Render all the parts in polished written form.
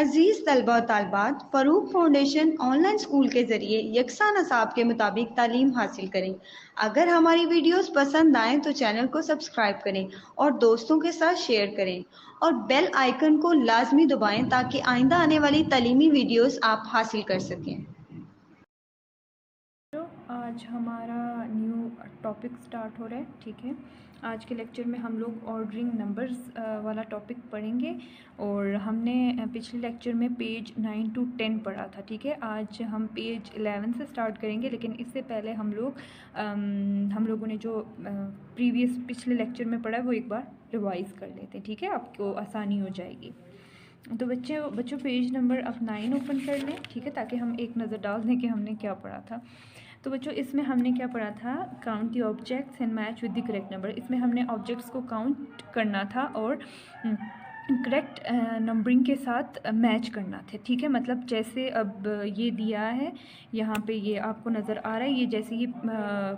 अजीज़ तलबा और तालबात, Farooq foundation online school के ज़रिए यकसा नसाब के मुताबिक तालीम हासिल करें। अगर हमारी वीडियोस पसंद आएँ तो चैनल को सब्सक्राइब करें और दोस्तों के साथ शेयर करें और बेल आइकन को लाजमी दबाएं ताकि आइंदा आने वाली तालीमी वीडियोस आप हासिल कर सकें। तो आज हमारा न्यू टॉपिक स्टार्ट हो रहा है, ठीक है। आज के लेक्चर में हम लोग ऑर्डरिंग नंबर्स वाला टॉपिक पढ़ेंगे और हमने पिछले लेक्चर में पेज 9 to 10 पढ़ा था, ठीक है। आज हम पेज 11 से स्टार्ट करेंगे, लेकिन इससे पहले हम लोगों ने जो पिछले लेक्चर में पढ़ा है वो एक बार रिवाइज़ कर लेते हैं, ठीक है। आपको आसानी हो जाएगी। तो बच्चों पेज नंबर अब 9 ओपन कर लें, ठीक है, ताकि हम एक नज़र डाल दें कि हमने क्या पढ़ा था। तो बच्चों इसमें हमने क्या पढ़ा था, count the objects and match with the correct number. इसमें हमने ऑब्जेक्ट्स को काउंट करना था और करेक्ट नंबरिंग के साथ मैच करना थे, ठीक है। मतलब जैसे अब ये दिया है यहाँ पे, ये आपको नज़र आ रहा है, ये जैसे ये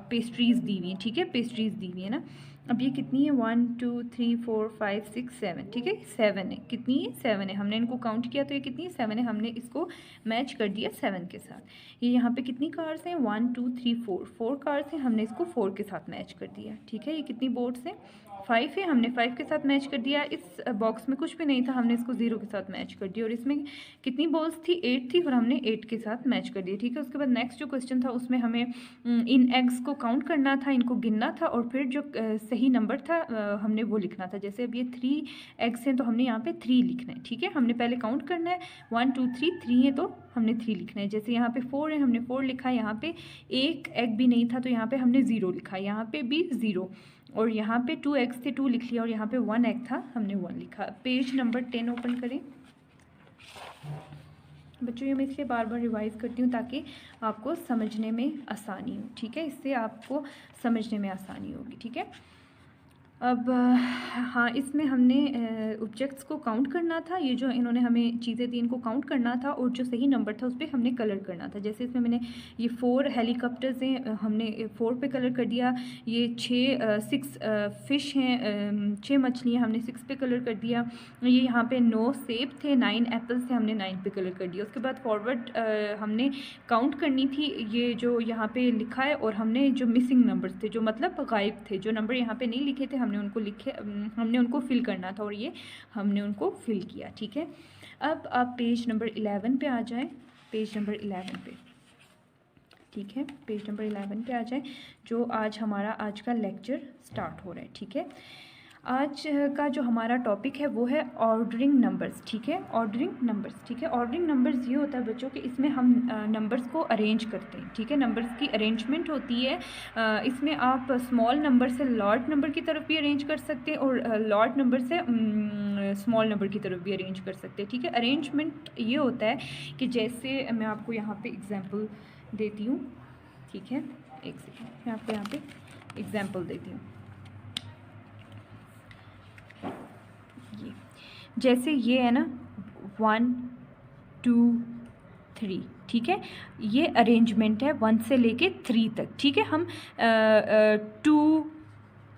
पेस्ट्रीज़ दी हुई हैं, ठीक है, पेस्ट्रीज़ दी हुई है ना। अब ये कितनी है, 1 2 3 4 5 6 7, ठीक है, 7 है। कितनी है, 7 है। हमने इनको काउंट किया तो ये कितनी है, 7 है। हमने इसको मैच कर दिया 7 के साथ। ये यहाँ पे कितनी कार्स हैं, 1 2 3 4 कार्स हैं। हमने इसको 4 के साथ मैच कर दिया, ठीक है। ये कितनी बोर्ड्स हैं, 5 है। हमने 5 के साथ मैच कर दिया। इस बॉक्स में कुछ भी नहीं था, हमने इसको 0 के साथ मैच कर दिया। और इसमें कितनी बॉल्स थी, 8 थी, और हमने 8 के साथ मैच कर दिया, ठीक है। उसके बाद नेक्स्ट जो क्वेश्चन था उसमें हमें इन एग्स को काउंट करना था, इनको गिनना था, और फिर जो सही नंबर था हमने वो लिखना था। जैसे अब ये 3 एग्स हैं तो हमने यहाँ पे 3 लिखना है, ठीक है। हमने पहले काउंट करना है, 1 2 3 है तो हमने 3 लिखना है। जैसे यहाँ पे 4 है, हमने 4 लिखा है। यहाँ पे एक एग भी नहीं था तो यहाँ पे हमने 0 लिखा है। यहाँ पे भी 0, और यहाँ पे 2 एग्स थे, 2 लिख लिया, और यहाँ पे 1 एग था, हमने 1 लिखा। पेज नंबर 10 ओपन करें। बच्चों ये मैं इसलिए बार बार रिवाइज़ करती हूँ ताकि आपको समझने में आसानी हो, ठीक है। इससे आपको समझने में आसानी होगी, ठीक है। अब हाँ, इसमें हमने ऑब्जेक्ट्स को काउंट करना था। ये जो इन्होंने हमें चीज़ें दी इनको काउंट करना था, और जो सही नंबर था उस पर हमने कलर करना था। जैसे इसमें मैंने ये 4 हेलीकॉप्टर्स हैं, हमने 4 पे कलर कर दिया। ये 6 फ़िश हैं, 6 मछलियाँ, हमने 6 पे कलर कर दिया। ये यहाँ पे 9 सेब थे, 9 एप्पल्स थे, हमने 9 पे कलर कर दिया। उसके बाद फॉरवर्ड हमने काउंट करनी थी ये जो यहाँ पे लिखा है, और हमने जो मिसिंग नंबर्स थे, जो मतलब गायब थे, जो नंबर यहाँ पे नहीं लिखे थे, हमने उनको फिल करना था, और ये हमने उनको फिल किया, ठीक है। अब आप पेज नंबर 11 पे आ जाएं, पेज नंबर 11 पे, ठीक है, पेज नंबर 11 पे आ जाएं, जो आज का लेक्चर स्टार्ट हो रहा है, ठीक है। आज का जो हमारा टॉपिक है वो है ऑर्डरिंग नंबर्स, ठीक है, ऑर्डरिंग नंबर्स, ठीक है। ऑर्डरिंग नंबर्स ये होता है बच्चों कि इसमें हम नंबर्स को अरेंज करते हैं, ठीक है। नंबर्स की अरेंजमेंट होती है। इसमें आप स्मॉल नंबर से लार्ज नंबर की तरफ भी अरेंज कर सकते हैं, और लार्ज नंबर से स्मॉल नंबर की तरफ भी अरेंज कर सकते हैं, ठीक है। अरेंजमेंट ये होता है कि जैसे मैं आपको यहाँ पे एग्जांपल देती हूँ, ठीक है, एक सेकेंड, मैं आपको यहाँ पे एग्जांपल देती हूँ। जैसे ये है ना, 1 2 3, ठीक है, ये अरेंजमेंट है 1 से लेके 3 तक, ठीक है। हम 2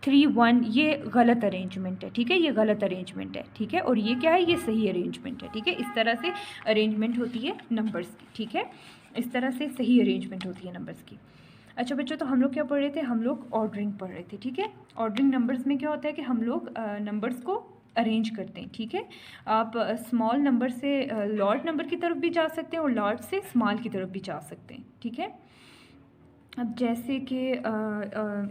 3 1 ये गलत अरेंजमेंट है, ठीक है, ये गलत अरेंजमेंट है, ठीक है। और ये क्या है, ये सही अरेंजमेंट है, ठीक है। इस तरह से अरेंजमेंट होती है नंबर्स की, ठीक है। इस तरह से सही अरेंजमेंट होती है नंबर्स की। अच्छा बच्चों, तो हम लोग क्या पढ़ रहे थे, हम लोग ऑर्डरिंग पढ़ रहे थे, ठीक है। ऑर्डरिंग नंबर्स में क्या होता है कि हम लोग नंबर्स को अरेंज करते हैं, ठीक है। आप स्मॉल नंबर से लार्ज नंबर की तरफ भी जा सकते हैं, और लार्ज से स्मॉल की तरफ भी जा सकते हैं, ठीक है। अब जैसे कि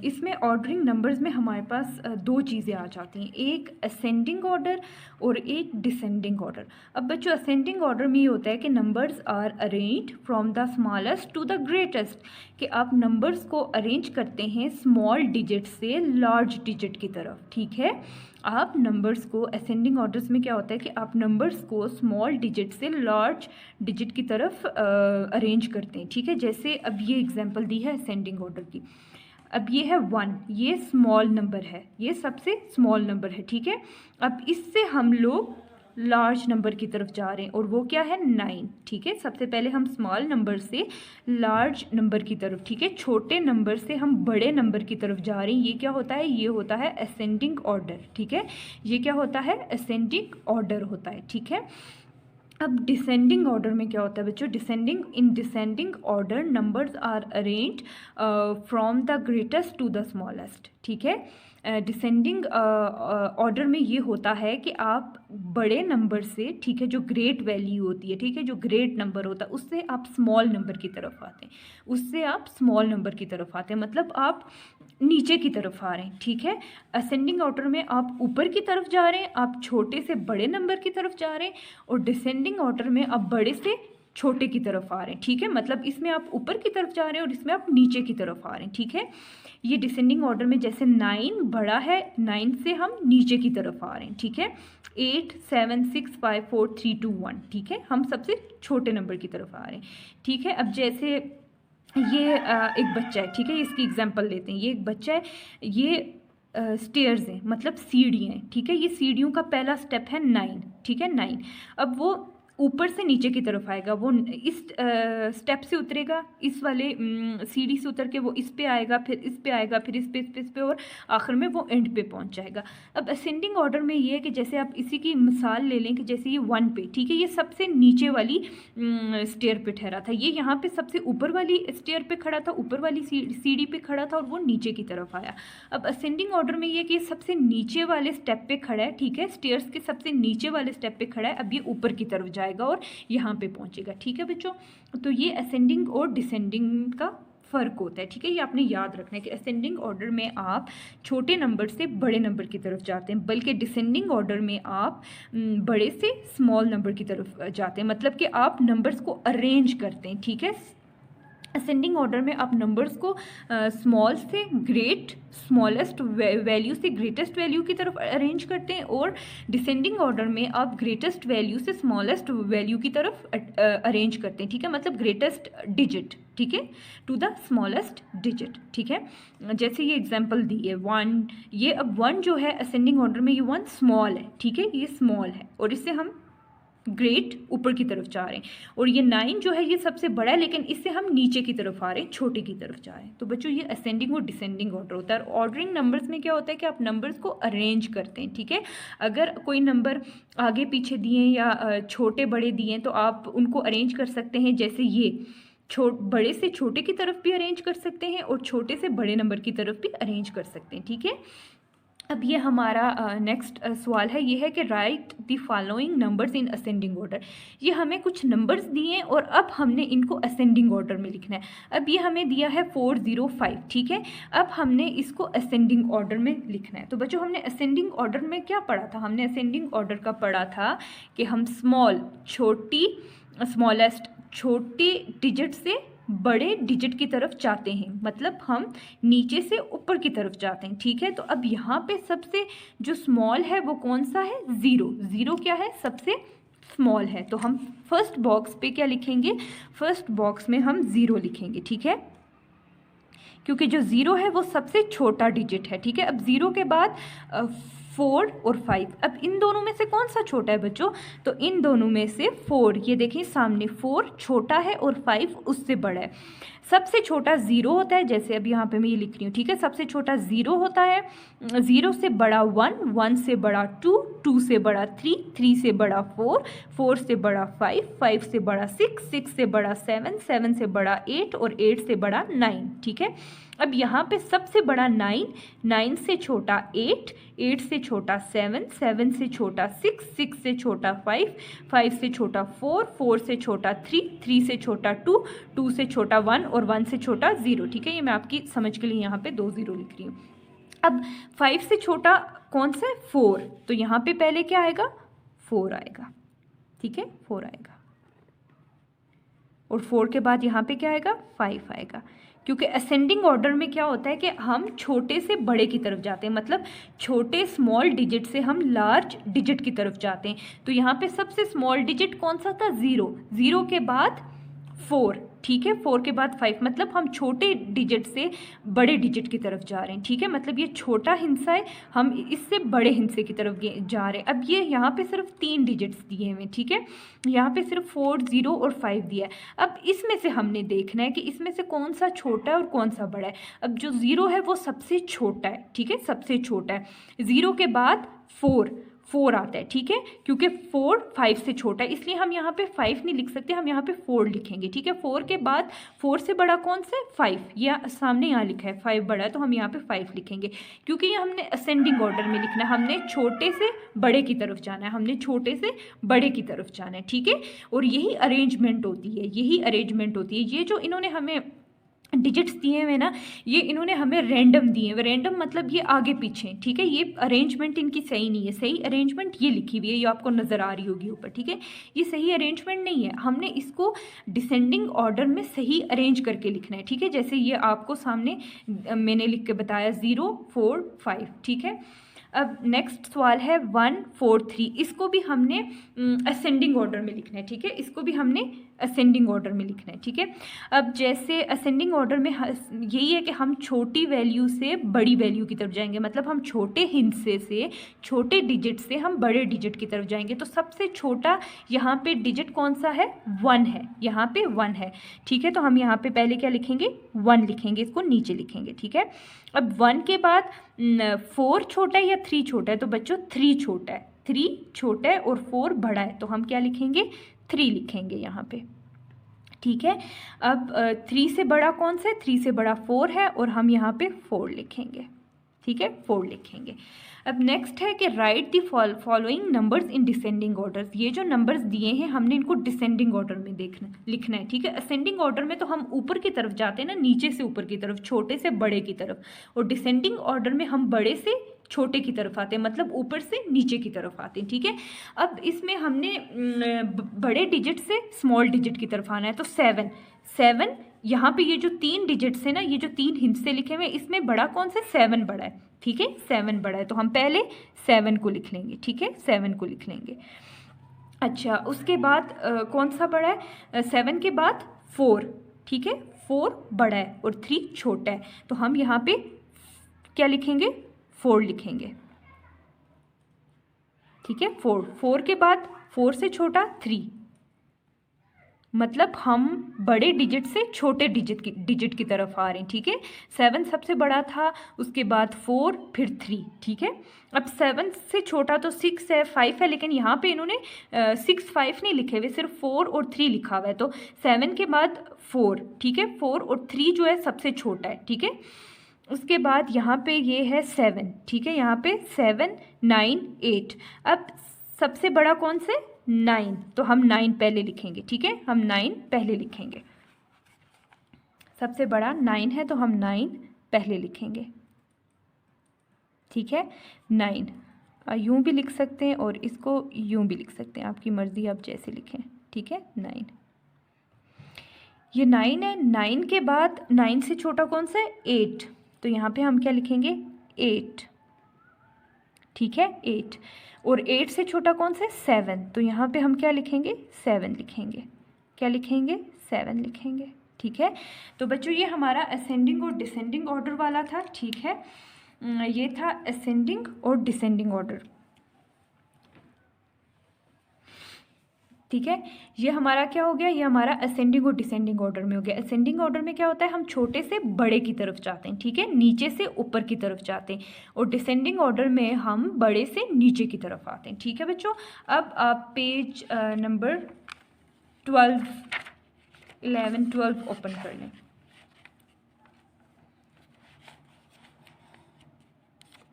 इसमें ऑर्डरिंग नंबर्स में हमारे पास दो चीज़ें आ जाती हैं, एक असेंडिंग ऑर्डर और एक डिसेंडिंग ऑर्डर। अब बच्चों असेंडिंग ऑर्डर में ये होता है कि numbers are arranged from the smallest to the greatest, कि आप नंबर्स को अरेंज करते हैं स्मॉल डिजिट से लार्ज डिजिट की तरफ, ठीक है। आप नंबर्स को असेंडिंग ऑर्डर्स में क्या होता है कि आप नंबर्स को स्मॉल डिजिट से लार्ज डिजिट की तरफ अरेंज करते हैं, ठीक है। जैसे अब ये एग्जांपल दी है असेंडिंग ऑर्डर की। अब ये है 1, ये स्मॉल नंबर है, ये सबसे स्मॉल नंबर है, ठीक है। अब इससे हम लोग लार्ज नंबर की तरफ जा रहे हैं, और वो क्या है, 9, ठीक है। सबसे पहले हम स्मॉल नंबर से लार्ज नंबर की तरफ, ठीक है, छोटे नंबर से हम बड़े नंबर की तरफ जा रहे हैं। ये क्या होता है, ये होता है असेंडिंग ऑर्डर, ठीक है। ये क्या होता है, असेंडिंग ऑर्डर होता है, ठीक है। अब डिसेंडिंग ऑर्डर में क्या होता है बच्चों, in descending order numbers are arranged from the greatest to the smallest, ठीक है। डिसेंडिंग ऑर्डर में ये होता है कि आप बड़े नंबर से, ठीक है, जो ग्रेट वैल्यू होती है, ठीक है, जो ग्रेट नंबर होता है उससे आप स्मॉल नंबर की तरफ आते हैं, उससे आप स्मॉल नंबर की तरफ आते हैं, मतलब आप नीचे की तरफ आ रहे हैं, ठीक है। असेंडिंग ऑर्डर में आप ऊपर की तरफ जा रहे हैं, आप छोटे से बड़े नंबर की तरफ जा रहे हैं, और डिसेंडिंग ऑर्डर में आप बड़े से छोटे की तरफ आ रहे हैं, ठीक है। मतलब इसमें आप ऊपर की तरफ जा रहे हैं और इसमें आप नीचे की तरफ आ रहे हैं, ठीक है। ये डिसेंडिंग ऑर्डर में जैसे 9 बड़ा है, 9 से हम नीचे की तरफ आ रहे हैं, ठीक है। 8 7 6 5 4 3 2 1, ठीक है, हम सबसे छोटे नंबर की तरफ आ रहे हैं, ठीक है। अब जैसे ये एक बच्चा है, ठीक है, इसकी एग्जांपल लेते हैं। ये एक बच्चा है, ये स्टेयर्स हैं, मतलब सीढ़ियाँ हैं, ठीक है। ये सीढ़ियों का पहला स्टेप है 9, ठीक है, 9। अब वो ऊपर से नीचे की तरफ आएगा, वो इस स्टेप से उतरेगा, इस वाले सीढ़ी से उतर के वो इस पे आएगा, फिर इस पे आएगा, फिर इस पे और आखिर में वो एंड पे पहुंच जाएगा। अब असेंडिंग ऑर्डर में ये है कि जैसे आप इसी की मिसाल ले लें कि जैसे ये 1 पे, ठीक है, ये सबसे नीचे वाली स्टेयर पे ठहरा था, ये यहाँ पे सबसे ऊपर वाली स्टेयर पे खड़ा था, ऊपर वाली सीढ़ी पे खड़ा था और वो नीचे की तरफ आया। अब असेंडिंग ऑर्डर में ये कि सबसे नीचे वाले स्टेप पे खड़ा है, ठीक है, स्टेयर्स के सबसे नीचे वाले स्टेप पे खड़ा है, अब ये ऊपर की तरफ जाएगा और यहाँ पे पहुंचेगा, ठीक है बच्चों। तो ये असेंडिंग और डिसेंडिंग का फ़र्क होता है, ठीक है। ये आपने याद रखना है कि असेंडिंग ऑर्डर में आप छोटे नंबर से बड़े नंबर की तरफ जाते हैं, बल्कि डिसेंडिंग ऑर्डर में आप बड़े से स्मॉल नंबर की तरफ जाते हैं, मतलब कि आप नंबर्स को अरेंज करते हैं, ठीक है। असेंडिंग ऑर्डर में आप नंबर्स को स्मॉल से ग्रेट, स्मॉलेस्ट वैल्यू से ग्रेटेस्ट वैल्यू की तरफ अरेंज करते हैं, और डिसेंडिंग ऑर्डर में आप ग्रेटेस्ट वैल्यू से स्मॉलेस्ट वैल्यू की तरफ अरेंज करते हैं, ठीक है, मतलब ग्रेटेस्ट डिजिट, ठीक है, टू द स्मॉलेस्ट डिजिट, ठीक है। जैसे ये एग्जांपल दी है 1, ये अब 1 जो है असेंडिंग ऑर्डर में, ये 1 स्मॉल है, ठीक है, ये स्मॉल है और इससे हम ग्रेट ऊपर की तरफ जा रहे हैं, और ये 9 जो है ये सबसे बड़ा है, लेकिन इससे हम नीचे की तरफ आ रहे हैं, छोटे की तरफ जा रहे हैं। तो बच्चों ये असेंडिंग और डिसेंडिंग ऑर्डर होता है। ऑर्डरिंग नंबर्स में क्या होता है कि आप नंबर्स को अरेंज करते हैं, ठीक है। अगर कोई नंबर आगे पीछे दिए या छोटे बड़े दिए तो आप उनको अरेंज कर सकते हैं, जैसे ये बड़े से छोटे की तरफ भी अरेंज कर सकते हैं और छोटे से बड़े नंबर की तरफ भी अरेंज कर सकते हैं, ठीक है। अब ये हमारा नेक्स्ट सवाल है, ये है कि right the following numbers in ascending order. ये हमें कुछ नंबर्स दिए हैं और अब हमने इनको असेंडिंग ऑर्डर में लिखना है। अब ये हमें दिया है 405, ठीक है, अब हमने इसको असेंडिंग ऑर्डर में लिखना है। तो बच्चों हमने असेंडिंग ऑर्डर में क्या पढ़ा था, हमने असेंडिंग ऑर्डर का पढ़ा था कि हम स्मॉलेस्ट छोटी डिजिट से बड़े डिजिट की तरफ जाते हैं, मतलब हम नीचे से ऊपर की तरफ जाते हैं, ठीक है। तो अब यहाँ पे सबसे जो स्मॉल है वो कौन सा है, 0। 0 क्या है, सबसे स्मॉल है, तो हम फर्स्ट बॉक्स पे क्या लिखेंगे, फर्स्ट बॉक्स में हम 0 लिखेंगे, ठीक है, क्योंकि जो 0 है वो सबसे छोटा डिजिट है, ठीक है। अब 0 के बाद 4 और 5, अब इन दोनों में से कौन सा छोटा है बच्चों, तो इन दोनों में से 4, ये देखें सामने 4 छोटा है और 5 उससे बड़ा है। सबसे छोटा 0 होता है, जैसे अभी यहाँ पे मैं ये लिख रही हूँ, ठीक है, सबसे छोटा 0 होता है, 0 से बड़ा 1, 1 से बड़ा 2, 2 से बड़ा 3, 3 से बड़ा 4, 4 से बड़ा 5, 5 से बड़ा 6, 6 से बड़ा 7, 7 से बड़ा 8 और 8 से बड़ा 9, ठीक है। अब यहाँ पे सबसे बड़ा 9, 9 से छोटा 8, 8 से छोटा 7, 7 से छोटा 6, 6 से छोटा 5, 5 से छोटा 4, 4 से छोटा 3, 3 से छोटा 2, 2 से छोटा 1 और 1 से छोटा 0, ठीक है। ये मैं आपकी समझ के लिए यहाँ पे 2 0 लिख रही हूँ। अब 5 से छोटा कौन सा है, 4, तो यहाँ पे पहले क्या आएगा, 4 आएगा, ठीक है, 4 आएगा, और 4 के बाद यहाँ पे क्या आएगा, 5 आएगा, क्योंकि असेंडिंग ऑर्डर में क्या होता है कि हम छोटे से बड़े की तरफ जाते हैं, मतलब छोटे स्मॉल डिजिट से हम लार्ज डिजिट की तरफ जाते हैं। तो यहाँ पे सबसे स्मॉल डिजिट कौन सा था, 0, 0 के बाद 4, ठीक है, 4 के बाद 5, मतलब हम छोटे डिजिट से बड़े डिजिट की तरफ जा रहे हैं, ठीक है, मतलब ये छोटा हिस्सा है, हम इससे बड़े हिस्से की तरफ जा रहे हैं। अब ये यहाँ पे सिर्फ 3 डिजिट्स दिए हुए, ठीक है, यहाँ पे सिर्फ 4, 0 और 5 दिया है। अब इसमें से हमने देखना है कि इसमें से कौन सा छोटा है और कौन सा बड़ा है। अब जो 0 है वो सबसे छोटा है, ठीक है, सबसे छोटा है, 0 के बाद 4, 4 आता है, ठीक है, क्योंकि 4 5 से छोटा है, इसलिए हम यहाँ पे 5 नहीं लिख सकते, हम यहाँ पे 4 लिखेंगे, ठीक है। 4 के बाद 4 से बड़ा कौन सा है, 5, या सामने यहाँ लिखा है 5 बड़ा है, तो हम यहाँ पे 5 लिखेंगे, क्योंकि ये हमने असेंडिंग ऑर्डर में लिखना है, हमने छोटे से बड़े की तरफ जाना है, हमने छोटे से बड़े की तरफ जाना है, ठीक है। और यही अरेंजमेंट होती है, यही अरेंजमेंट होती है। ये जो इन्होंने हमें डिजिट्स दिए हुए ना, ये इन्होंने हमें रैंडम दिए हुए, रैंडम मतलब ये आगे पीछे, ठीक है। ये अरेंजमेंट इनकी सही नहीं है, सही अरेंजमेंट ये लिखी हुई है, ये आपको नज़र आ रही होगी ऊपर, ठीक है। ये सही अरेंजमेंट नहीं है, हमने इसको डिसेंडिंग ऑर्डर में सही अरेंज करके लिखना है, ठीक है। जैसे ये आपको सामने मैंने लिख के बताया 0 4 5, ठीक है। अब नेक्स्ट सवाल है 1 4 3, इसको भी हमने असेंडिंग ऑर्डर में लिखना है, ठीक है, इसको भी हमने असेंडिंग ऑर्डर में लिखना है, ठीक है। अब जैसे असेंडिंग ऑर्डर में यही है कि हम छोटी वैल्यू से बड़ी वैल्यू की तरफ जाएंगे, मतलब हम छोटे हिस्से से छोटे डिजिट से हम बड़े डिजिट की तरफ जाएंगे। तो सबसे छोटा यहाँ पे डिजिट कौन सा है, 1 है, यहाँ पे 1 है, ठीक है। तो हम यहाँ पे पहले क्या लिखेंगे, 1 लिखेंगे, इसको नीचे लिखेंगे, ठीक है। अब 1 के बाद 4 छोटा है या 3 छोटा है, तो बच्चों 3 छोटा है, 3 छोटा है और 4 बड़ा है, तो हम क्या लिखेंगे, 3 लिखेंगे यहाँ पे, ठीक है। अब 3 से बड़ा कौन सा है, 3 से बड़ा 4 है, और हम यहाँ पे 4 लिखेंगे, ठीक है, 4 लिखेंगे। अब नेक्स्ट है कि right the following numbers in descending orders, ये जो नंबर्स दिए हैं हमने इनको डिसेंडिंग ऑर्डर में लिखना है, ठीक है। असेंडिंग ऑर्डर में तो हम ऊपर की तरफ जाते हैं ना, नीचे से ऊपर की तरफ, छोटे से बड़े की तरफ, और डिसेंडिंग ऑर्डर में हम बड़े से छोटे की तरफ आते हैं, मतलब ऊपर से नीचे की तरफ आते हैं, ठीक है। अब इसमें हमने बड़े डिजिट से स्मॉल डिजिट की तरफ आना है, तो 7 यहाँ पे ये जो 3 डिजिट्स है ना, ये जो 3 हिस्से लिखे हुए, इसमें बड़ा कौन सा, 7 बड़ा है, ठीक है, 7 बड़ा है, तो हम पहले 7 को लिख लेंगे, ठीक है, 7 को लिख लेंगे। अच्छा, उसके बाद कौन सा बड़ा है, 7 के बाद 4, ठीक है, 4 बड़ा है और 3 छोटा है, तो हम यहाँ पे क्या लिखेंगे, 4 लिखेंगे, ठीक है। 4 के बाद 4 से छोटा 3, मतलब हम बड़े डिजिट से छोटे डिजिट की तरफ आ रहे हैं, ठीक है। 7 सबसे बड़ा था, उसके बाद 4, फिर 3, ठीक है। अब 7 से छोटा तो 6 है, 5 है, लेकिन यहाँ पे इन्होंने 6 5 नहीं लिखे हुए, सिर्फ 4 और 3 लिखा हुआ है, तो 7 के बाद 4, ठीक है, 4 और 3 जो है सबसे छोटा है, ठीक है। उसके बाद यहाँ पे ये है 7, ठीक है, यहाँ पे 7 9 8, अब सबसे बड़ा कौन से, 9, तो हम 9 पहले लिखेंगे, ठीक है, हम 9 पहले लिखेंगे, सबसे बड़ा 9 है, तो हम 9 पहले लिखेंगे, ठीक है। 9 यूँ भी लिख सकते हैं और इसको यूँ भी लिख सकते हैं, आपकी मर्ज़ी, आप जैसे लिखें, ठीक है। 9, ये 9 है, 9 के बाद 9 से छोटा कौन सा है, 8, तो यहाँ पे हम क्या लिखेंगे, 8, ठीक है, 8, और 8 से छोटा कौन सा है, 7, तो यहाँ पे हम क्या लिखेंगे, 7 लिखेंगे, क्या लिखेंगे, 7 लिखेंगे, ठीक है। तो बच्चों ये हमारा असेंडिंग और डिसेंडिंग ऑर्डर वाला था, ठीक है, ये था असेंडिंग और डिसेंडिंग ऑर्डर, ठीक है। ये हमारा क्या हो गया, ये हमारा असेंडिंग और डिसेंडिंग ऑर्डर में हो गया। असेंडिंग ऑर्डर में क्या होता है, हम छोटे से बड़े की तरफ जाते हैं, ठीक है, नीचे से ऊपर की तरफ जाते हैं, और डिसेंडिंग ऑर्डर में हम बड़े से नीचे की तरफ आते हैं, ठीक है बच्चों। अब आप पेज नंबर 11 12 ओपन कर लें।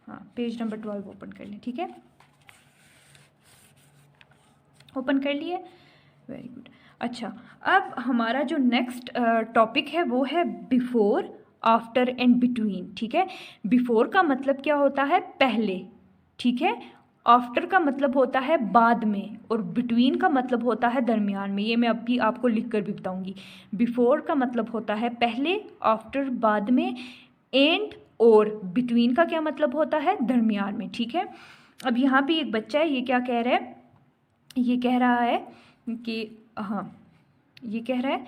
हाँ, पेज नंबर 12 ओपन कर लें, ठीक है, ओपन कर लिए, वेरी गुड। अच्छा, अब हमारा जो नेक्स्ट टॉपिक है वो है बिफोर, आफ्टर एंड बिटवीन, ठीक है। बिफोर का मतलब क्या होता है, पहले, ठीक है, आफ्टर का मतलब होता है बाद में, और बिटवीन का मतलब होता है दरमियान में। ये मैं अभी आपको लिख कर भी बताऊंगी। बिफोर का मतलब होता है पहले, आफ्टर बाद में, एंड और बिटवीन का क्या मतलब होता है, दरमियान में, ठीक है। अब यहाँ पे एक बच्चा है, ये क्या कह रहा है, ये कह रहा है कि हाँ, ये कह रहा है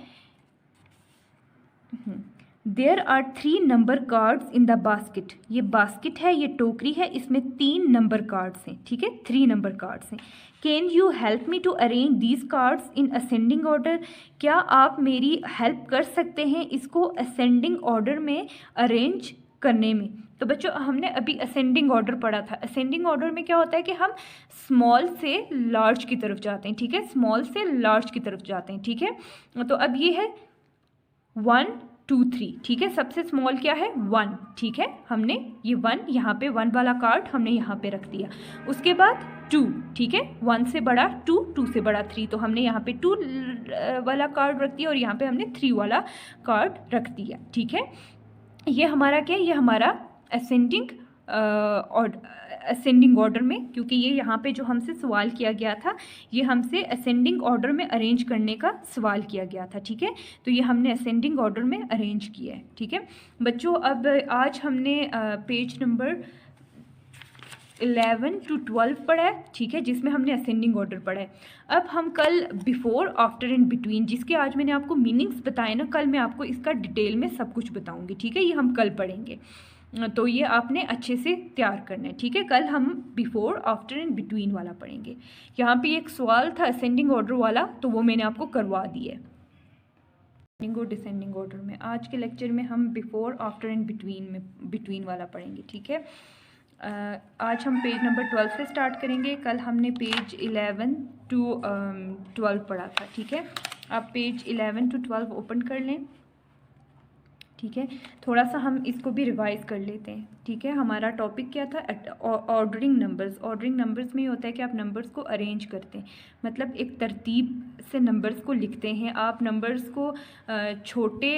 there are 3 number cards in the basket. ये बास्केट है, ये टोकरी है, इसमें 3 नंबर कार्ड्स हैं, ठीक है, 3 नंबर कार्ड्स हैं। Can you help me to arrange these cards in ascending order. क्या आप मेरी हेल्प कर सकते हैं इसको असेंडिंग ऑर्डर में अरेंज करने में। तो बच्चों हमने अभी असेंडिंग ऑर्डर पढ़ा था। असेंडिंग ऑर्डर में क्या होता है कि हम स्मॉल से लार्ज की तरफ जाते हैं, ठीक है, स्मॉल से लार्ज की तरफ जाते हैं, ठीक है। तो अब ये है 1 2 3, ठीक है, सबसे स्मॉल क्या है 1, ठीक है, हमने ये 1 यहाँ पे 1 वाला कार्ड हमने यहाँ पे रख दिया। उसके बाद 2, ठीक है, 1 से बड़ा 2, 2 से बड़ा 3, तो हमने यहाँ पे 2 वाला कार्ड रख दिया और यहाँ पे हमने 3 वाला कार्ड रख दिया, ठीक है। ये हमारा क्या है, ये हमारा असेंडिंग और असेंडिंग ऑर्डर में, क्योंकि ये यहाँ पे जो हमसे सवाल किया गया था ये हमसे असेंडिंग ऑर्डर में अरेंज करने का सवाल किया गया था, ठीक है। तो ये हमने असेंडिंग ऑर्डर में अरेंज किया है, ठीक है बच्चों। अब आज हमने पेज नंबर 11 to 12 पढ़ा है, ठीक है, जिसमें हमने असेंडिंग ऑर्डर पढ़ा है। अब हम कल बिफोर, आफ्टर एंड बिटवीन, जिसके आज मैंने आपको मीनिंग्स बताए ना, कल मैं आपको इसका डिटेल में सब कुछ बताऊंगी, ठीक है, ये हम कल पढ़ेंगे। तो ये आपने अच्छे से तैयार करना है, ठीक है। कल हम बिफोर, आफ्टर एंड बिटवीन वाला पढ़ेंगे। यहाँ पे एक सवाल था असेंडिंग ऑर्डर वाला, तो वो मैंने आपको करवा दिया है असेंडिंग और डिसेंडिंग ऑर्डर में। आज के लेक्चर में हम बिफोर, आफ्टर एंड बिटवीन वाला पढ़ेंगे, ठीक है। आज हम पेज नंबर 12 से स्टार्ट करेंगे। कल हमने पेज 11 to 12 पढ़ा था, ठीक है। आप पेज 11 to 12 ओपन कर लें, ठीक है। थोड़ा सा हम इसको भी रिवाइज कर लेते हैं, ठीक है। हमारा टॉपिक क्या था, ऑर्डरिंग नंबर्स। ऑर्डरिंग नंबर्स में ये होता है कि आप नंबर्स को अरेंज करते हैं, मतलब एक तरतीब से नंबर्स को लिखते हैं। आप नंबर्स को छोटे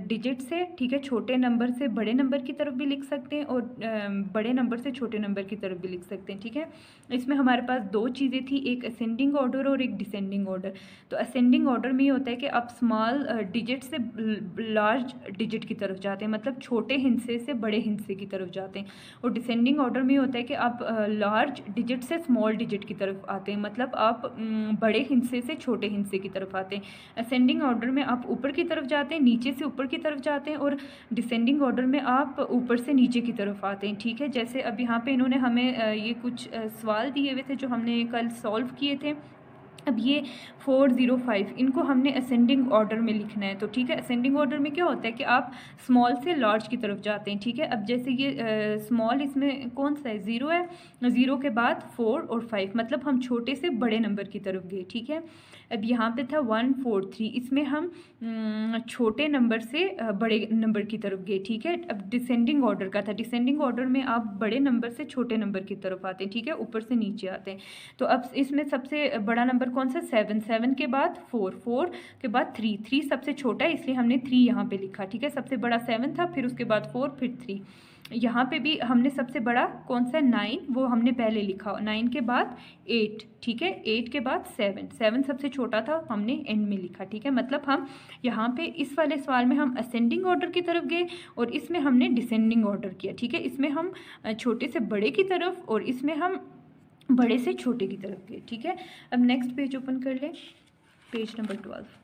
डिजिट से, ठीक है, छोटे नंबर से बड़े नंबर की तरफ भी लिख सकते हैं और बड़े नंबर से छोटे नंबर की तरफ भी लिख सकते हैं, ठीक है। इसमें हमारे पास दो चीज़ें थी, एक असेंडिंग ऑर्डर और एक डिसेंडिंग ऑर्डर। तो असेंडिंग ऑर्डर में ये होता है कि आप स्मॉल डिजिट से लार्ज डिजिट की तरफ जाते हैं, मतलब छोटे हिस्से से बड़े हिस्से की तरफ जाते हैं। और डिसेंडिंग ऑर्डर में होता है कि आप लार्ज डिजिट से स्मॉल डिजिट की तरफ आते हैं, मतलब आप बड़े हिस्से से छोटे हिस्से की तरफ आते हैं। असेंडिंग ऑर्डर में आप ऊपर की तरफ जाते हैं, नीचे से ऊपर की तरफ जाते हैं, और डिसेंडिंग ऑर्डर में आप ऊपर से नीचे की तरफ आते हैं, ठीक है। जैसे अब यहाँ पे इन्होंने हमें ये कुछ सवाल दिए हुए थे जो हमने कल सॉल्व किए थे। अब ये 405 इनको हमने असेंडिंग ऑर्डर में लिखना है, तो ठीक है। असेंडिंग ऑर्डर में क्या होता है कि आप स्मॉल से लार्ज की तरफ जाते हैं, ठीक है। अब जैसे ये स्मॉल, इसमें कौन सा है, 0 है, 0 के बाद 4 और 5, मतलब हम छोटे से बड़े नंबर की तरफ गए, ठीक है। अब यहाँ पे था 1 4 3, इसमें हम छोटे नंबर से बड़े नंबर की तरफ गए, ठीक है। अब डिसेंडिंग ऑर्डर का था, डिसेंडिंग ऑर्डर में आप बड़े नंबर से छोटे नंबर की तरफ आते हैं, ठीक है, ऊपर से नीचे आते हैं। तो अब इसमें सबसे बड़ा नंबर कौन सा, 7, 7 के बाद 4, 4 के बाद 3, 3 सबसे छोटा है इसलिए हमने 3 यहाँ पे लिखा, ठीक है। सबसे बड़ा 7 था, फिर उसके बाद 4, फिर 3। यहाँ पे भी हमने सबसे बड़ा कौन सा 9, वो हमने पहले लिखा, 9 के बाद 8, ठीक है, 8 के बाद 7, 7 सबसे छोटा था, हमने एंड में लिखा, ठीक है। मतलब हम यहाँ पे इस वाले सवाल में हम असेंडिंग ऑर्डर की तरफ गए और इसमें हमने डिसेंडिंग ऑर्डर किया, ठीक है। इसमें हम छोटे से बड़े की तरफ और इसमें हम बड़े से छोटे की तरफ गए, ठीक है। अब नेक्स्ट पेज ओपन कर लें, पेज नंबर 12,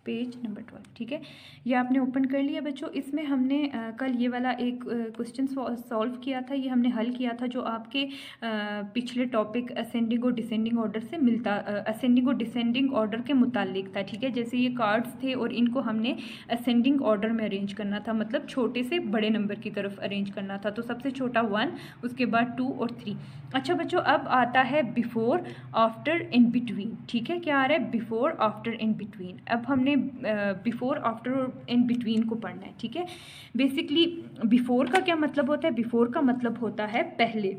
पेज नंबर 12, ठीक है। ये आपने ओपन कर लिया बच्चों। इसमें हमने कल ये वाला एक क्वेश्चन सॉल्व किया था, ये हमने हल किया था जो आपके पिछले टॉपिक असेंडिंग और डिसेंडिंग ऑर्डर से मिलता, असेंडिंग और डिसेंडिंग ऑर्डर के मुतालिक था, ठीक है। जैसे ये कार्ड्स थे और इनको हमने असेंडिंग ऑर्डर में अरेंज करना था, मतलब छोटे से बड़े नंबर की तरफ अरेंज करना था। तो सबसे छोटा 1, उसके बाद 2 और 3। अच्छा बच्चों, अब आता है बिफोर, आफ्टर एंड बिटवीन, ठीक है। क्या आ रहा है, बिफोर, आफ्टर एंड बिटवीन। अब हमने बिफोर, आफ्टर एंड बिटवीन को पढ़ना है, ठीक है। बेसिकली बिफोर का क्या मतलब होता है, बिफोर का मतलब होता है पहले,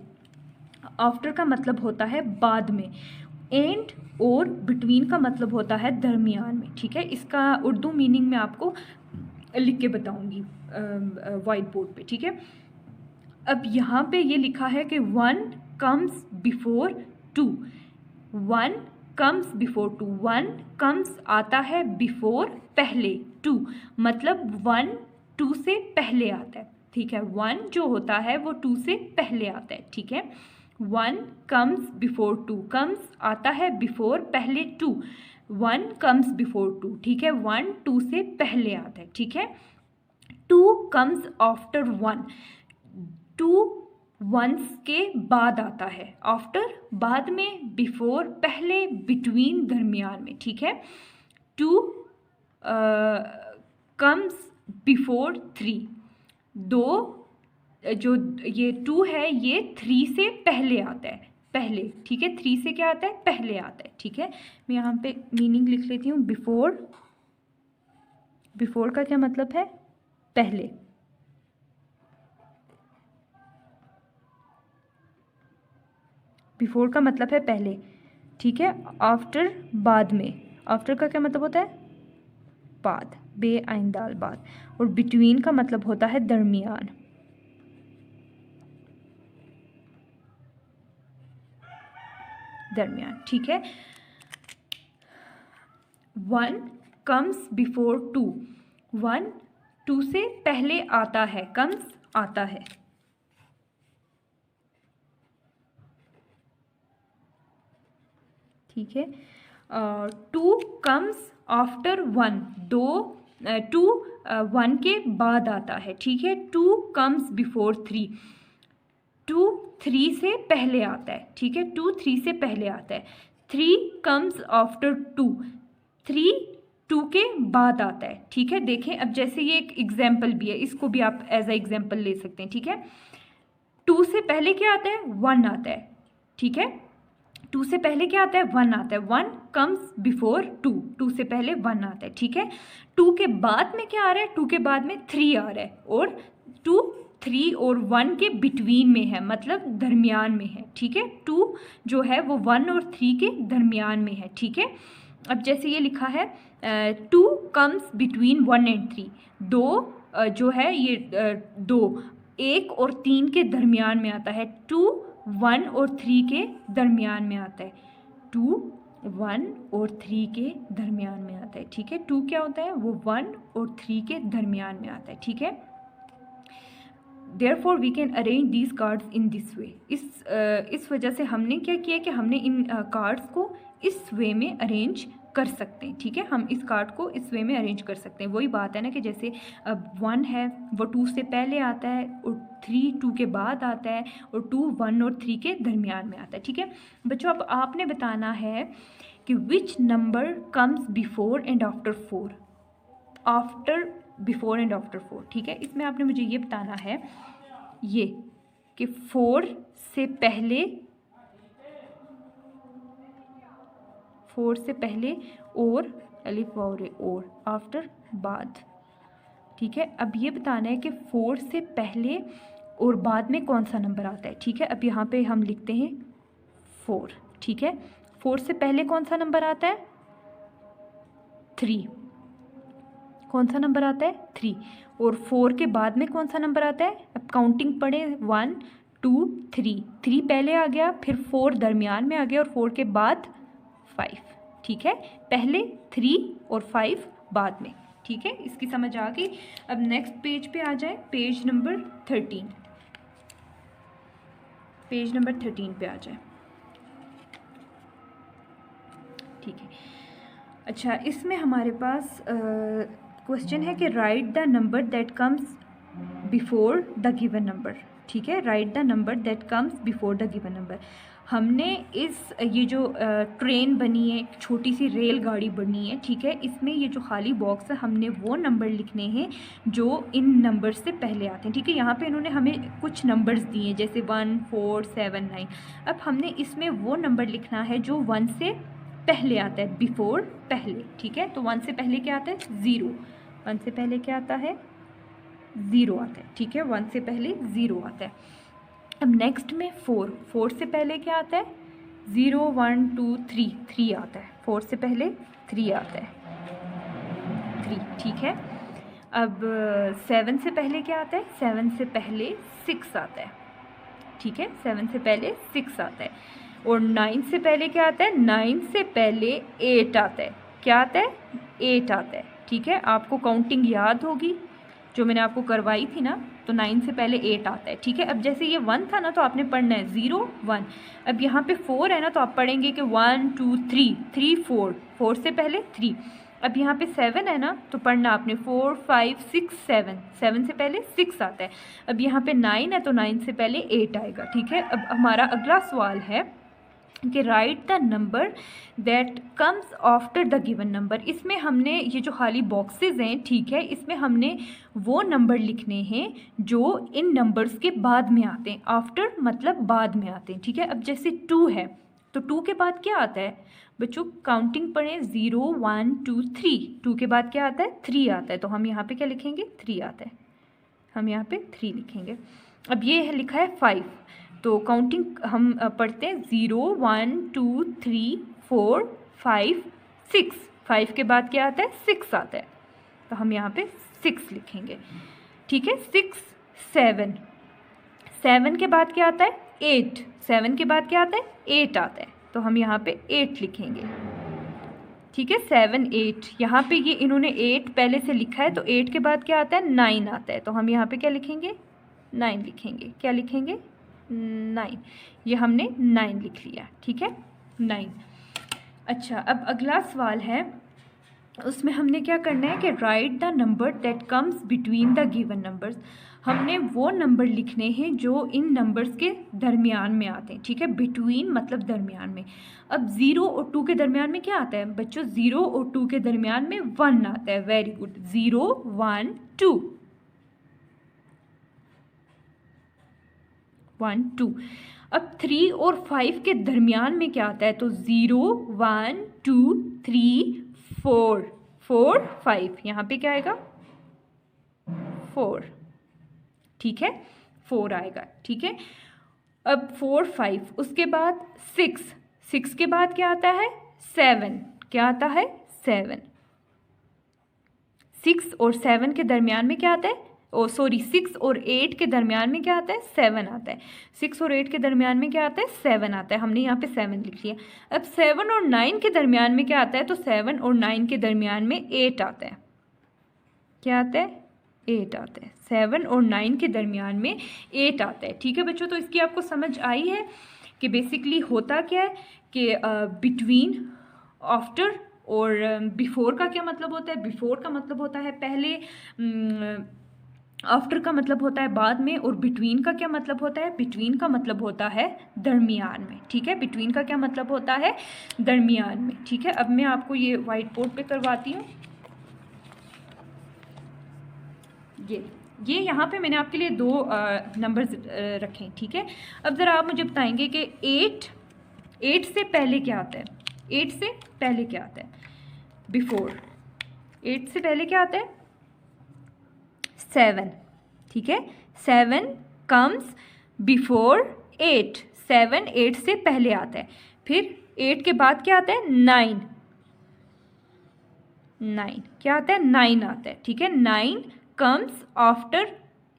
आफ्टर का मतलब होता है बाद में, एंड और बिटवीन का मतलब होता है दरमियान में, ठीक है। इसका उर्दू मीनिंग मैं आपको लिख के बताऊंगी वाइट बोर्ड पे, ठीक है। अब यहाँ पे ये लिखा है कि 1 comes before 2, 1 comes before 2, 1 comes आता है before पहले, 2 मतलब 1 2 से पहले आता है, ठीक है। 1 जो होता है वो 2 से पहले आता है, ठीक है। 1 comes before 2, comes आता है before पहले 2, 1 comes before 2, ठीक है। 1 2 से पहले आता है, ठीक है। 2 comes after 1, 2 1s के बाद आता है, आफ्टर बाद में, बिफोर पहले, बिटवीन दरमियान में, ठीक है। 2 कम्स बिफोर 3। 2 जो ये 2 है ये 3 से पहले आता है, पहले, ठीक है। 3 से क्या आता है? पहले आता है, ठीक है। मैं यहाँ पे मीनिंग लिख लेती हूँ। बिफोर, बिफोर का क्या मतलब है? पहले। बिफोर का मतलब है पहले, ठीक है। आफ्टर, बाद में। आफ्टर का क्या मतलब होता है? बाद, बे आइन दाल, बाद। और बिटवीन का मतलब होता है दरमियान, दरमियान, ठीक है। 1 कम्स बिफोर 2। 1 2 से पहले आता है, कम्स आता है, ठीक है। 2 कम्स आफ्टर 1। 2 1 के बाद आता है, ठीक है। 2 कम्स बिफोर 3। 2 3 से पहले आता है, ठीक है। 2 3 से पहले आता है। 3 कम्स आफ्टर 2। 3 2 के बाद आता है, ठीक है। देखें अब जैसे ये एक एग्जाम्पल भी है, इसको भी आप एज अ एग्जाम्पल ले सकते हैं, ठीक है। 2 से पहले क्या आता है? 1 आता है, ठीक है। 2 से पहले क्या आता है? 1 आता है। 1 कम्स बिफोर 2। 2 से पहले 1 आता है, ठीक है। 2 के बाद में क्या आ रहा है? 2 के बाद में 3 आ रहा है, और 2 3 और 1 के बिटवीन में है, मतलब दरमियान में है, ठीक है। 2 जो है वो 1 और 3 के दरमियान में है, ठीक है। अब जैसे ये लिखा है 2 कम्स बिटवीन 1 एंड 3। 2 जो है ये 2 1 और 3 के दरमियान में आता है। 2 1 और 3 के दरमियान में आता है। 2 1 और 3 के दरमियान में आता है, ठीक है। 2 क्या होता है? वो 1 और 3 के दरमियान में आता है, ठीक है। Therefore we can arrange these cards in this way। इस वजह से हमने क्या किया कि हमने इन कार्ड्स को इस वे में अरेंज कर सकते हैं, ठीक है। हम इस कार्ड को इस वे में अरेंज कर सकते हैं। वही बात है ना कि जैसे अब 1 है वो 2 से पहले आता है, और 3 2 के बाद आता है, और 2 1 और 3 के दरमियान में आता है, ठीक है। बच्चों अब आपने बताना है कि which number comes before and after 4। After, before and after 4, ठीक है। इसमें आपने मुझे ये बताना है ये कि 4 से पहले, 4 से पहले, और अलिफ वाव रे, और आफ्टर, बाद, ठीक है। अब ये बताना है कि 4 से पहले और बाद में कौन सा नंबर आता है, ठीक है। अब यहाँ पे हम लिखते हैं 4, ठीक है। 4 से पहले कौन सा नंबर आता है? 3। कौन सा नंबर आता है? 3। और 4 के बाद में कौन सा नंबर आता है? अब काउंटिंग पढ़े, 1 2 3। 3 पहले आ गया, फिर 4 दरमियान में आ गया, और 4 के बाद 5, ठीक है। पहले 3 और 5 बाद में, ठीक है। इसकी समझ आ गई। अब नेक्स्ट पेज पे आ जाए, पेज नंबर 13। पेज नंबर 13 पे आ जाए, ठीक है। अच्छा, इसमें हमारे पास क्वेश्चन है कि right the number that comes before the given number, ठीक है। Right the number that comes before the given number. हमने ये जो ट्रेन बनी है, एक छोटी सी रेलगाड़ी बनी है, ठीक है। इसमें ये जो खाली बॉक्स है, हमने वो नंबर लिखने हैं जो इन नंबर से पहले आते हैं, ठीक है। यहाँ पे इन्होंने हमें कुछ नंबर्स दिए हैं, जैसे 1 4 7 9। अब हमने इसमें वो नंबर लिखना है जो 1 से पहले आता है, बिफोर, पहले, ठीक है। तो 1 से पहले क्या आता है? 0। 1 से पहले क्या आता है? 0 आता है, ठीक है। 1 से पहले 0 आता है। अब नेक्स्ट में 4। 4 से पहले क्या आता है? 0 1 2 3। 3 आता है। 4 से पहले 3 आता है, 3, ठीक है। अब 7 से पहले क्या आता है? 7 से पहले 6 आता है, ठीक है। 7 से पहले 6 आता है। और 9 से पहले क्या आता है? 9 से पहले 8 आता है। क्या आता है? 8 आता है, ठीक है। आपको काउंटिंग याद होगी जो मैंने आपको करवाई थी ना, तो 9 से पहले 8 आता है, ठीक है। अब जैसे ये 1 था ना, तो आपने पढ़ना है 0 1। अब यहाँ पे 4 है ना, तो आप पढ़ेंगे कि 1 2 3 3 4। 4 से पहले 3। अब यहाँ पे 7 है ना, तो पढ़ना आपने 4 5 6 7। 7 से पहले 6 आता है। अब यहाँ पे 9 है, तो 9 से पहले 8 आएगा, ठीक है। अब हमारा अगला सवाल है कि right the number that comes after the given number. इसमें हमने ये जो खाली बॉक्सेस हैं, ठीक है, इसमें हमने वो नंबर लिखने हैं जो इन नंबर्स के बाद में आते हैं। आफ्टर मतलब बाद में आते हैं, ठीक है। अब जैसे 2 है तो 2 के बाद क्या आता है बच्चों, काउंटिंग पढ़ें, 0 1 2 3। 2 के बाद क्या आता है, 3 आता है, तो हम यहाँ पे क्या लिखेंगे, 3 आता है, हम यहाँ पे 3 लिखेंगे। अब ये है लिखा है 5, तो काउंटिंग हम पढ़ते हैं 0 1 2 3 4 5 6। 5 के बाद क्या आता है, 6 आता है, तो हम यहाँ पे 6 लिखेंगे, ठीक है। 6 7, 7 के बाद क्या आता है, 8। 7 के बाद क्या आता है, 8 आता है, तो हम यहाँ पे 8 लिखेंगे, ठीक है। 7 8, यहाँ पे ये इन्होंने 8 पहले से लिखा है, तो 8 के बाद क्या आता है, 9 आता है, तो हम यहाँ पे क्या लिखेंगे, 9 लिखेंगे। क्या लिखेंगे, 9। ये हमने 9 लिख लिया, ठीक है, 9। अच्छा, अब अगला सवाल है, उसमें हमने क्या करना है कि right the number that comes between the given numbers. हमने वो नंबर लिखने हैं जो इन नंबर्स के दरमियान में आते हैं, ठीक है। बिटवीन मतलब दरमियान में। अब 0 और 2 के दरमियान में क्या आता है बच्चों, 0 और 2 के दरमियान में 1 आता है, वेरी गुड, 0 1 2 1 2। अब 3 और 5 के दरमियान में क्या आता है, तो 0 1 2 3 4 4 5, यहाँ पे क्या आएगा, 4, ठीक है, 4 आएगा, ठीक है। अब 4 5, उसके बाद 6, 6 के बाद क्या आता है, 7, क्या आता है, 7। 6 और 7 के दरमियान में क्या आता है, 6 और 8 के दरमियान में क्या आता है, 7 आता है। 6 और 8 के दरमियान में क्या आता है, 7 आता है, हमने यहाँ पे 7 लिख लिया। अब 7 और 9 के दरमियान में क्या आता है, तो 7 और 9 के दरमियान में 8 आता है, क्या आता है, 8 आता है। 7 और 9 के दरमियान में 8 आता है, ठीक है बच्चों। तो इसकी आपको समझ आई है कि बेसिकली होता क्या है कि बिटवीन, आफ्टर और बिफोर का क्या मतलब होता है। बिफोर का मतलब होता है पहले, आफ्टर का मतलब होता है बाद में, और बिटवीन का क्या मतलब होता है, बिटवीन का मतलब होता है दरमियान में, ठीक है। बिटवीन का क्या मतलब होता है, दरमियान में, ठीक है। अब मैं आपको ये वाइट बोर्ड पे करवाती हूँ। ये यहाँ पे मैंने आपके लिए 2 नंबर्स रखे, ठीक है। अब ज़रा आप मुझे बताएंगे कि 8 से पहले क्या आता है, 8 से पहले क्या आता है, बिफोर। 8 से पहले क्या आता है, 7, ठीक है। 7 कम्स बिफोर 8, 7 8 से पहले आता है। फिर 8 के बाद क्या आता है, 9, 9 क्या आता है, 9 आता है, ठीक है। 9 कम्स आफ्टर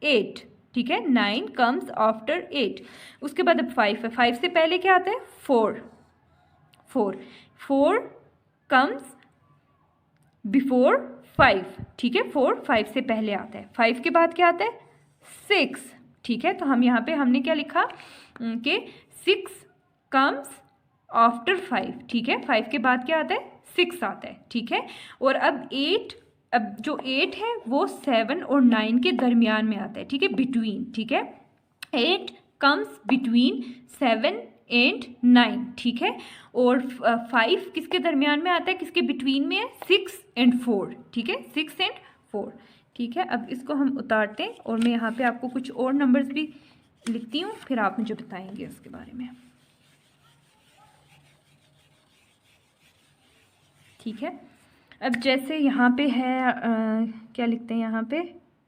8, ठीक है, 9 कम्स आफ्टर 8। उसके बाद अब 5 है, 5 से पहले क्या आता है, 4, 4 कम्स बिफोर 5, ठीक है। 4 5 से पहले आता है। 5 के बाद क्या आता है, 6, ठीक है। तो हम यहाँ पे हमने क्या लिखा कि 6 कम्स आफ्टर 5, ठीक है। 5 के बाद क्या आता है, 6 आता है, ठीक है। और अब 8, अब जो 8 है वो 7 और 9 के दरमियान में आता है, ठीक है, बिटवीन, ठीक है। 8 कम्स बिटवीन 7 एंड 9, ठीक है। और 5 किसके दरमियान में आता है, किसके बिटवीन में है, 6 एंड 4, ठीक है, 6 एंड 4, ठीक है। अब इसको हम उतारते हैं और मैं यहाँ पे आपको कुछ और नंबर्स भी लिखती हूँ, फिर आप मुझे बताएंगे उसके बारे में, ठीक है। अब जैसे यहाँ पे है क्या लिखते हैं,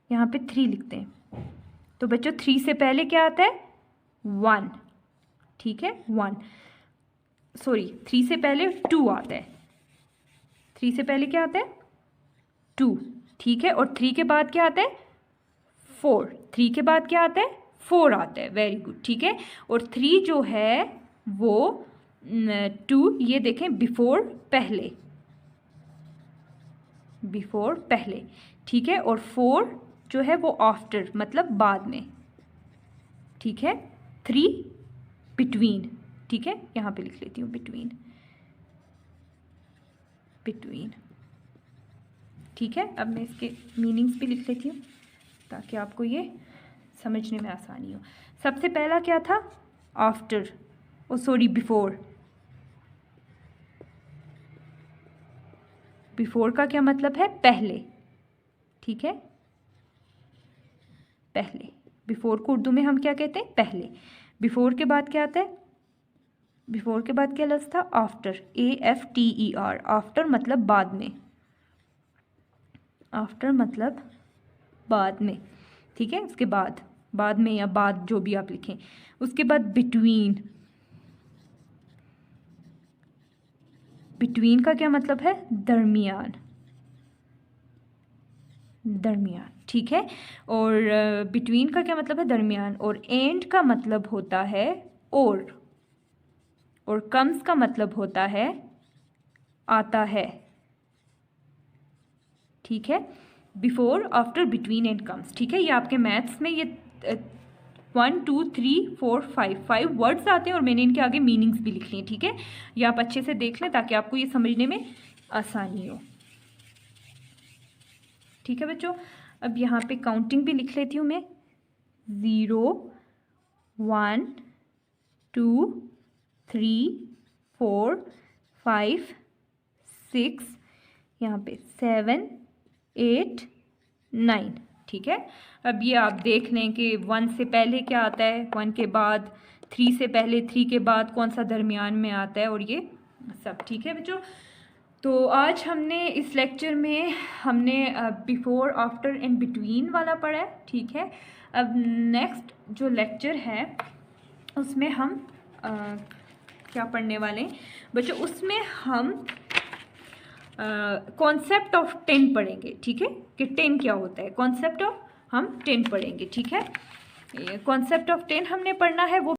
यहाँ पे 3 लिखते हैं। तो बच्चों 3 से पहले क्या आता है, 1, ठीक है, 1, सॉरी 3 से पहले 2 आता है। 3 से पहले क्या आता है, 2, ठीक है। और 3 के बाद क्या आता है, 4, 3 के बाद क्या आता है, 4 आता है, वेरी गुड, ठीक है। और 3 जो है वो 2, ये देखें बिफोर पहले, बिफोर पहले, ठीक है। और 4 जो है वो आफ्टर मतलब बाद में, ठीक है। 3 बिटवीन, ठीक है, यहाँ पे लिख लेती हूँ बिटवीन, बिटवीन, ठीक है। अब मैं इसके मीनिंग्स भी लिख लेती हूँ ताकि आपको ये समझने में आसानी हो। सबसे पहला क्या था, आफ्टर, ओ सॉरी बिफोर, बिफोर का क्या मतलब है? पहले, ठीक है, पहले। बिफोर को उर्दू में हम क्या कहते हैं? पहले। बिफोर के बाद क्या आता है? बिफोर के बाद क्या लफ्ज़ था? After, AFTER। आफ्टर मतलब बाद में, आफ्टर मतलब बाद में, ठीक है, उसके बाद, बाद में या बाद, जो भी आप लिखें। उसके बाद बिटवीन, बिटवीन का क्या मतलब है? दरमियान, दरमियान, ठीक है। और बिटवीन का क्या मतलब है? दरमियान। और एंड का मतलब होता है और कम्स का मतलब होता है आता है, ठीक है। Before, after, between and comes, ठीक है। ये आपके मैथ्स में ये 1 2 3 4 5 वर्ड्स आते हैं और मैंने इनके आगे मीनिंग्स भी लिख लिए, ठीक है। ये आप अच्छे से देख लें ताकि आपको ये समझने में आसानी हो, ठीक है बच्चों। अब यहाँ पे काउंटिंग भी लिख लेती हूँ मैं। 0 1 2 3 4 5 6, यहाँ पे 7 8 9, ठीक है। अब ये आप देख लें कि 1 से पहले क्या आता है, 1 के बाद, 3 से पहले, 3 के बाद कौन सा दरमियान में आता है, और ये सब, ठीक है बच्चों। तो आज हमने इस लेक्चर में हमने बिफोर, आफ्टर एंड बिटवीन वाला पढ़ा है, ठीक है। अब नेक्स्ट जो लेक्चर है उसमें हम क्या पढ़ने वाले हैं बच्चों? उसमें हम कॉन्सेप्ट ऑफ 10 पढ़ेंगे, ठीक है, कि 10 क्या होता है। कॉन्सेप्ट ऑफ हम 10 पढ़ेंगे, ठीक है। कॉन्सेप्ट ऑफ 10 हमने पढ़ना है, वो